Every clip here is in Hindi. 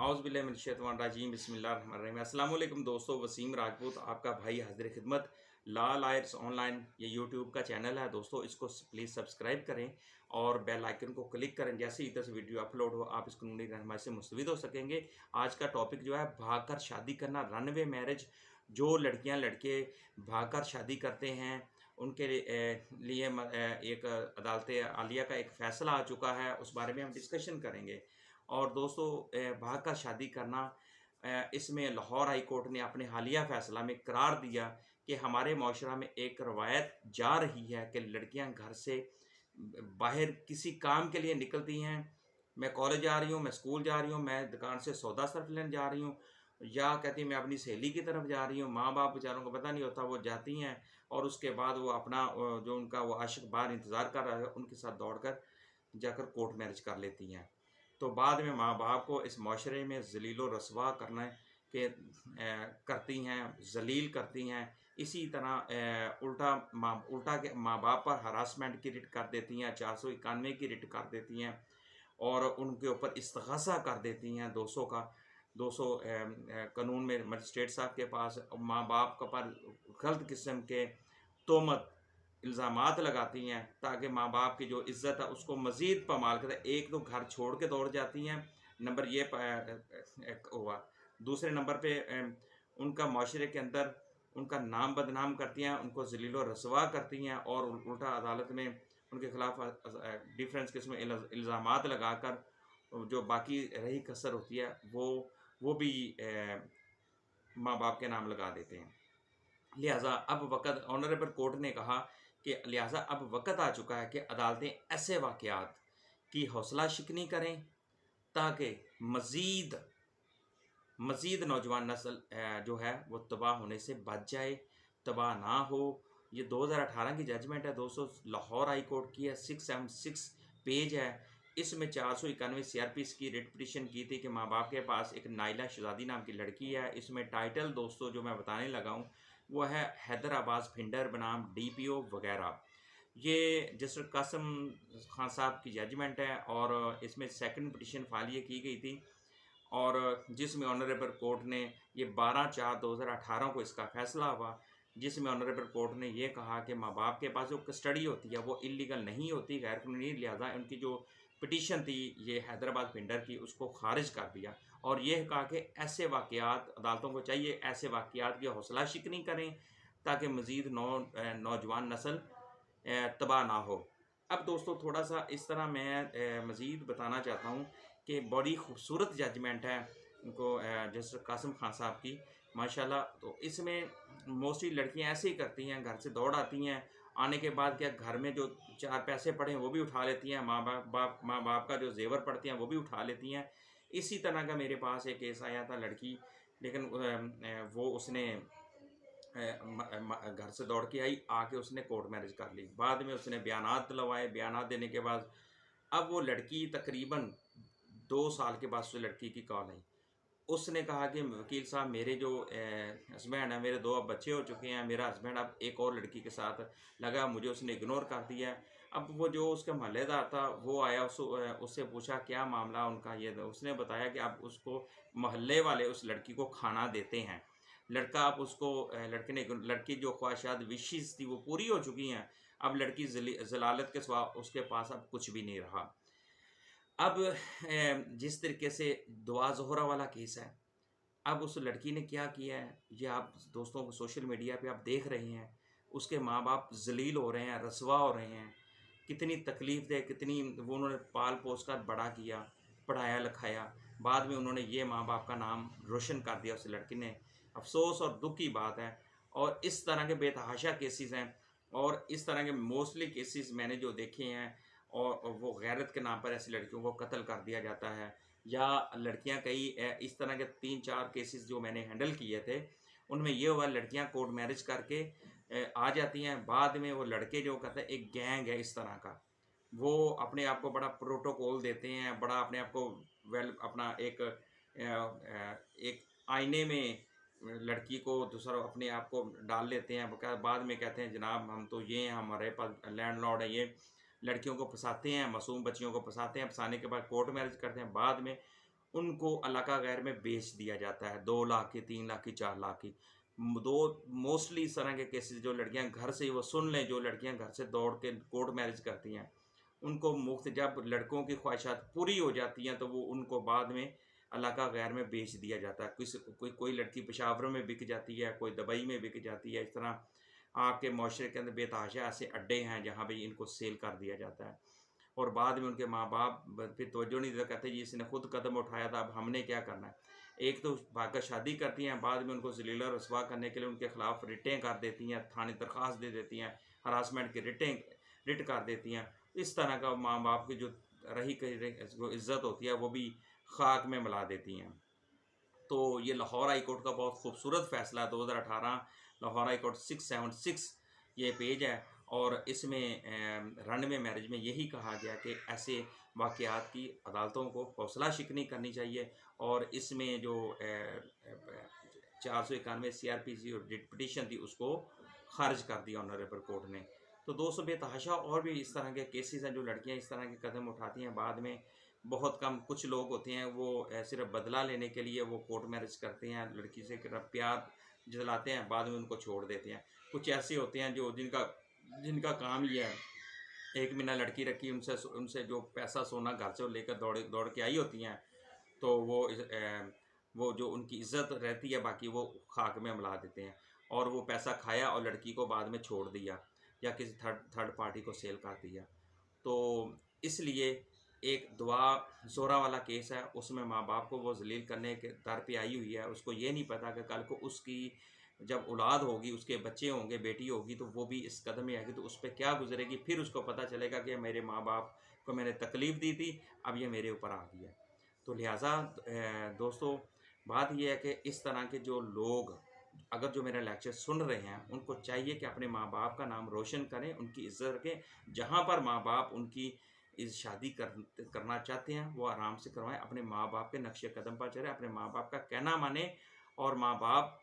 आउज़ुबिल्लाहिमिनश्शैतानिर्रजीम बिस्मिल्लाहिर्रहमानिर्रहीम। अस्सलाम वालेकुम दोस्तों, वसीम राजपूत आपका भाई हाज़िर खिदमत। लॉ लॉयर्स ऑनलाइन ये यूट्यूब का चैनल है दोस्तों, इसको प्लीज़ सब्सक्राइब करें और बेल आइकन को क्लिक करें। जैसे ही इधर से वीडियो अपलोड हो आप इस कानूनी रहनुमाई से मुस्तफ़ीद हो सकेंगे। आज का टॉपिक जो है भागकर शादी करना, रनवे मैरिज। जो लड़कियां लड़के भागकर शादी करते हैं उनके लिए एक अदालत आलिया का एक फ़ैसला आ चुका है, उस बारे में हम डिस्कशन करेंगे। और दोस्तों भागकर शादी करना, इसमें लाहौर हाई कोर्ट ने अपने हालिया फ़ैसला में करार दिया कि हमारे माशरा में एक रवायत जा रही है कि लड़कियां घर से बाहर किसी काम के लिए निकलती हैं। मैं कॉलेज जा रही हूँ, मैं स्कूल जा रही हूँ, मैं दुकान से सौदा सर्फ लेने जा रही हूँ, या कहती मैं अपनी सहेली की तरफ जा रही हूँ। माँ बाप बेचारों को पता नहीं होता, वो जाती हैं और उसके बाद वो अपना जो उनका वो आशिक बाहर इंतज़ार कर रहा है उनके साथ दौड़कर जाकर कोर्ट मैरिज कर लेती हैं। तो बाद में माँ बाप को इस माशरे में ज़लील व रसवा करने के करती हैं, ज़लील करती हैं। इसी तरह उल्टा के माँ बाप पर हरासमेंट की रिट कर देती हैं, 491 की रिट कर देती हैं और उनके ऊपर इस्तिग़ासा कर देती हैं 200 का 200 कानून में मजिस्ट्रेट साहब के पास माँ बाप का पर गलत किस्म के तोहमत इल्ज़ामात लगाती हैं, ताकि माँ बाप की जो इज़्ज़त है उसको मज़ीद पमाल कर एक तो घर छोड़ के दौड़ जाती हैं। नंबर ये हुआ। दूसरे नंबर पे उनका माशरे के अंदर उनका नाम बदनाम करती हैं, उनको ज़लील व रसवा करती हैं और उल्टा अदालत में उनके खिलाफ डिफरेंस किस्म इल्ज़ामात लगाकर जो बाकी रही कसर होती है वो भी माँ बाप के नाम लगा देते हैं। लिहाजा अब वक़्त ऑनरेबल कोर्ट ने कहा कि लिहाजा अब वक़्त आ चुका है कि अदालतें ऐसे वाक़यात की हौसला शिकनी करें, ताकि मज़ीद नौजवान नस्ल जो है वो तबाह होने से बच जाए, तबाह ना हो। ये 2018 की जजमेंट है दोस्तों, लाहौर हाई कोर्ट की है, 676 पेज है। इसमें 491 CRPC की रिट पिटीशन की थी कि माँ बाप के पास एक नाइला शहज़ादी नाम की लड़की है। इसमें टाइटल दोस्तों जो मैं बताने लगा हूँ वो है हैदर अब्बास भिंडर बनाम DPO वगैरह। ये जस्टिस कासिम खान साहब की जजमेंट है और इसमें सेकंड पिटीशन फाइल ये की गई थी और जिसमें ऑनरेबल कोर्ट ने ये 12/4/2018 को इसका फ़ैसला हुआ, जिसमें ऑनरेबल कोर्ट ने ये कहा कि माँ बाप के पास जो कस्टडी होती है वो इलीगल नहीं होती, गैर कानूनी। लिहाजा उनकी जो पिटीशन थी ये हैदराबाद भिंडर की, उसको खारिज कर दिया और ये कहा कि ऐसे वाक़यात अदालतों को चाहिए ऐसे वाक़यात की हौसला शिकनी करें, ताकि मज़ीद नौजवान नस्ल तबाह ना हो। अब दोस्तों थोड़ा सा इस तरह मैं मज़ीद बताना चाहता हूँ कि बड़ी खूबसूरत जजमेंट है उनको जस्टिस कासिम खान साहब की, माशाल्लाह। तो इसमें मोस्टली लड़कियां ऐसे ही करती हैं, घर से दौड़ आती हैं, आने के बाद क्या घर में जो 4 पैसे पड़े हैं वो भी उठा लेती हैं, माँ बाप का जो जेवर पड़ते हैं वो भी उठा लेती हैं। इसी तरह का मेरे पास एक केस आया था लड़की, लेकिन वो उसने घर से दौड़ के आई, आके उसने कोर्ट मैरिज कर ली। बाद में उसने बयानात दिलवाए, बयानात देने के बाद अब वो लड़की तकरीबन 2 साल के बाद उस लड़की की कॉल आई। उसने कहा कि वकील साहब मेरे जो हस्बैंड है, मेरे 2 अब बच्चे हो चुके हैं, मेरा हस्बैंड अब एक और लड़की के साथ लगा, मुझे उसने इग्नोर कर दिया है। अब वो जो उसका मोहल्लेदार था वो आया, उससे पूछा क्या मामला उनका, ये उसने बताया कि अब उसको मोहल्ले वाले उस लड़की को खाना देते हैं। लड़का अब उसको लड़की जो ख्वाहिशात विशेज़ थी वो पूरी हो चुकी हैं, अब लड़की ज़लालत के सिवा उसके पास अब कुछ भी नहीं रहा। अब जिस तरीके से दुआ ज़ोहरा वाला केस है, अब उस लड़की ने क्या किया है ये आप दोस्तों को सोशल मीडिया पे आप देख रहे हैं। उसके माँ बाप ज़लील हो रहे हैं, रसवा हो रहे हैं। कितनी तकलीफ़ दे, कितनी वो उन्होंने पाल पोस कर बड़ा किया, पढ़ाया लिखाया, बाद में उन्होंने ये माँ बाप का नाम रोशन कर दिया उस लड़की ने। अफ़सोस और दुख की बात है। और इस तरह के बेतहाशा केसेस हैं और इस तरह के मोस्टली केसेस मैंने जो देखे हैं, और वो गैरत के नाम पर ऐसी लड़कियों को कत्ल कर दिया जाता है। या लड़कियां कई इस तरह के 3-4 केसेस जो मैंने हैंडल किए थे, उनमें ये हुआ लड़कियां कोर्ट मैरिज करके आ जाती हैं। बाद में वो लड़के जो कहते हैं एक गैंग है इस तरह का, वो अपने आप को बड़ा प्रोटोकॉल देते हैं, बड़ा अपने आप को अपना एक आईने में लड़की को दूसरा अपने आप को डाल लेते हैं। बाद में कहते हैं जनाब हम तो ये हैं, हमारे पास लैंडलॉर्ड है, ये लड़कियों को फंसाते हैं, मासूम बच्चियों को फंसाते हैं, फंसाने के बाद कोर्ट मैरिज करते हैं। बाद में उनको इलाका गैर में बेच दिया जाता है 2 लाख की, 3 लाख की, 4 लाख की। दो मोस्टली इस तरह के केसेस जो लड़कियां घर से, वो सुन लें, जो लड़कियां घर से दौड़ के कोर्ट मैरिज करती हैं, उनको मुफ्त, जब लड़कों की ख्वाहिशात पूरी हो जाती हैं तो वो उनको बाद में इलाका गैर में बेच दिया जाता है। कोई लड़की पेशावर में बिक जाती है, कोई दुबई में बिक जाती है। इस तरह आपके माशरे के अंदर बेतहाशा ऐसे अड्डे हैं जहाँ पे इनको सेल कर दिया जाता है, और बाद में उनके माँ बाप फिर तवज्जो नहीं देता, कहते जी इसने खुद कदम उठाया था, अब हमने क्या करना है। एक तो भागकर शादी करती हैं, बाद में उनको जलील और रसवा करने के लिए उनके खिलाफ रिटें कर देती हैं, थाने दरख्वास्त दे देती हैं, हरासमेंट की रिट कर देती हैं। इस तरह का माँ बाप की जो रही जो इज़्ज़त होती है वो भी खाक में मिला देती हैं। तो ये लाहौर हाई कोर्ट का बहुत खूबसूरत फ़ैसला 2018 लाहौर हाई कोर्ट 676 ये पेज है, और इसमें रनवे मैरिज में यही कहा गया कि ऐसे वाक़यात की अदालतों को हौसला शिकनी करनी चाहिए, और इसमें जो 491 CRPC और रिट पिटीशन थी उसको खारिज कर दिया ऑनरेबल कोर्ट ने। तो दोस्तों बेतहाशा और भी इस तरह के केसेस हैं जो लड़कियां इस तरह के कदम उठाती हैं, बाद में बहुत कम कुछ लोग होते हैं वो सिर्फ बदला लेने के लिए वो कोर्ट मैरिज करते हैं, लड़की से प्यार जलाते हैं, बाद में उनको छोड़ देते हैं। कुछ ऐसे होते हैं जो जिनका काम ये है, एक महीना लड़की रखी, उनसे जो पैसा सोना घर से लेकर दौड़ के आई होती हैं, तो वो जो उनकी इज्जत रहती है बाकी वो खाक में मिला देते हैं, और वो पैसा खाया और लड़की को बाद में छोड़ दिया या किसी थर्ड पार्टी को सेल कर दिया। तो इसलिए एक दुआ जोरा वाला केस है, उसमें माँ बाप को वो जलील करने के दर पे आई हुई है। उसको ये नहीं पता कि कल को उसकी जब औलाद होगी, उसके बच्चे होंगे, बेटी होगी, तो वो भी इस कदम में आएगी तो उस पर क्या गुजरेगी। फिर उसको पता चलेगा कि मेरे माँ बाप को मैंने तकलीफ़ दी थी, अब ये मेरे ऊपर आ गया। तो लिहाजा दोस्तों बात यह है कि इस तरह के जो लोग अगर जो मेरा लेक्चर सुन रहे हैं उनको चाहिए कि अपने माँ बाप का नाम रोशन करें, उनकी इज्जत रखें। जहाँ पर माँ बाप उनकी इस शादी करना चाहते हैं वो आराम से करवाएं, अपने माँ बाप के नक्शे कदम पर चलें, अपने माँ बाप का कहना माने, और माँ बाप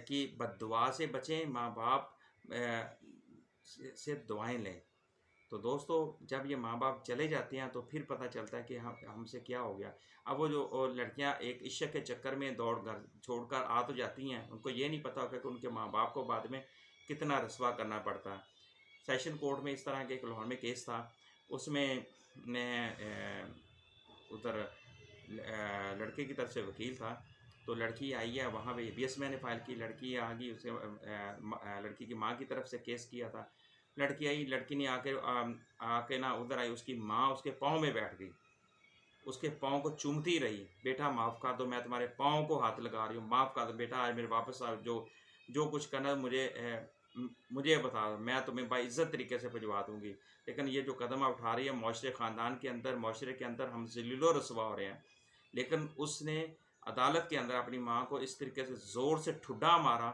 की बद्दुआ से बचें, माँ बाप से दुआएं लें। तो दोस्तों जब ये माँ बाप चले जाते हैं तो फिर पता चलता है कि हमसे क्या हो गया। अब वो जो लड़कियां एक इश्क के चक्कर में दौड़ घर छोड़कर आ तो जाती हैं, उनको ये नहीं पता होगा कि उनके माँ बाप को बाद में कितना रसवा करना पड़ता है। सेशन कोर्ट में इस तरह के एक लाहौर में केस था, उसमें मैं उधर लड़के की तरफ से वकील था, तो लड़की आई है वहाँ पे ABS मैंने फ़ाइल की, लड़की आ गई, उसके लड़की की माँ की तरफ से केस किया था। लड़की आई, लड़की ने आके ना उधर आई, उसकी माँ उसके पाँव में बैठ गई, उसके पाँव को चूमती रही, बेटा माफ़ कर दो, मैं तुम्हारे पाँव को हाथ लगा रही हूँ, माफ़ कर दो बेटा, आज मेरे वापस आओ, जो कुछ करना है मुझे बता दो, मैं तुम्हें बाइज्जत तरीके से भिजवा दूँगी। लेकिन ये जो कदम आप उठा रही है माशरे ख़ानदान के अंदर, माशरे के अंदर हम ज़लील रसवा हो रहे हैं। लेकिन उसने अदालत के अंदर अपनी माँ को इस तरीके से ज़ोर से ठुड्डा मारा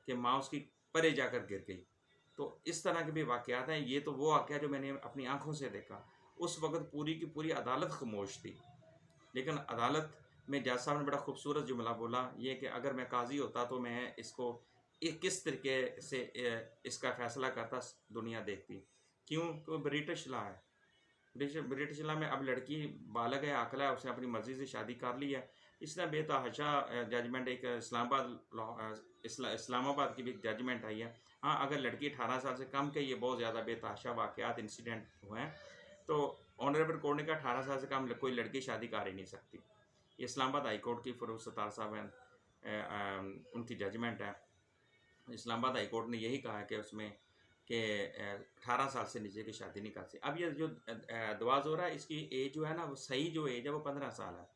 कि माँ उसकी परे जाकर गिर गई। तो इस तरह के भी वाक़यात हैं। ये तो वो वाक़या जो मैंने अपनी आँखों से देखा। उस वक़्त पूरी की पूरी अदालत ख़ामोश थी, लेकिन अदालत में जज साहब ने बड़ा खूबसूरत जुमला बोला, ये कि अगर मैं काज़ी होता तो मैं इसको किस तरीके से इसका फ़ैसला करता, दुनिया देखती। क्यों? क्योंकि ब्रिटिश लॉ है। ब्रिटिश लॉ में अब लड़की बालग है, आकला है, उसने अपनी मर्ज़ी से शादी कर ली है। इसने बेतहाशा जजमेंट एक इस्लामाबाद की भी जजमेंट आई है। हाँ, अगर लड़की 18 साल से कम के, ये बहुत ज़्यादा बेतहाशा वाक़यात इंसिडेंट हुए हैं, तो ऑनरेबल कोर्ट ने कहा 18 साल से कम कोई लड़की शादी कर ही नहीं सकती। ये इस्लामाबाद हाई कोर्ट की फ़िरोज़ सत्तार साहब हैं, उनकी जजमेंट है। इस्लामाबाद हाई कोर्ट ने यही कहा है कि उसमें कि 18 साल से नीचे की शादी नहीं कर सकती। अब ये जो दुआ ज़ोरा है, इसकी एज जो है ना, वो सही जो एज है वो 15 साल है।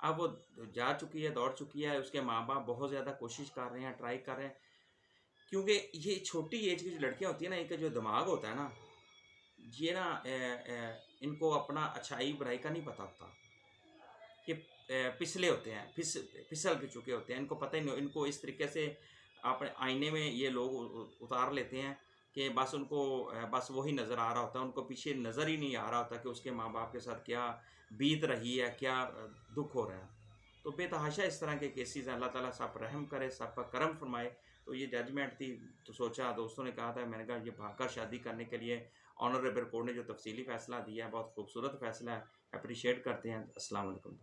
अब वो जा चुकी है, दौड़ चुकी है, उसके माँ बाप बहुत ज़्यादा कोशिश कर रहे हैं, ट्राई कर रहे हैं, क्योंकि ये छोटी एज की जो लड़कियाँ होती हैं ना, इनका जो दिमाग होता है ना, ये ना इनको अपना अच्छाई बुराई का नहीं पता होता। ये पिछले होते हैं, फिसल चुके होते हैं, इनको पता ही नहीं। इनको इस तरीके से अपने आईने में ये लोग उतार लेते हैं कि बस उनको बस वही नज़र आ रहा होता है, उनको पीछे नज़र ही नहीं आ रहा होता कि उसके माँ बाप के साथ क्या बीत रही है, क्या दुख हो रहा है। तो बेतहाशा इस तरह के केसेस हैं। अल्लाह ताला सब पर रहम करे, सब पर करम फरमाए। तो ये जजमेंट थी, तो सोचा, दोस्तों ने कहा था, मैंने कहा ये भागकर शादी करने के लिए ऑनरेबल कोर्ट ने जो तफसीली फ़ैसला दिया है, बहुत खूबसूरत फ़ैसला है, अप्रिशिएट करते हैं। अस्सलाम वालेकुम।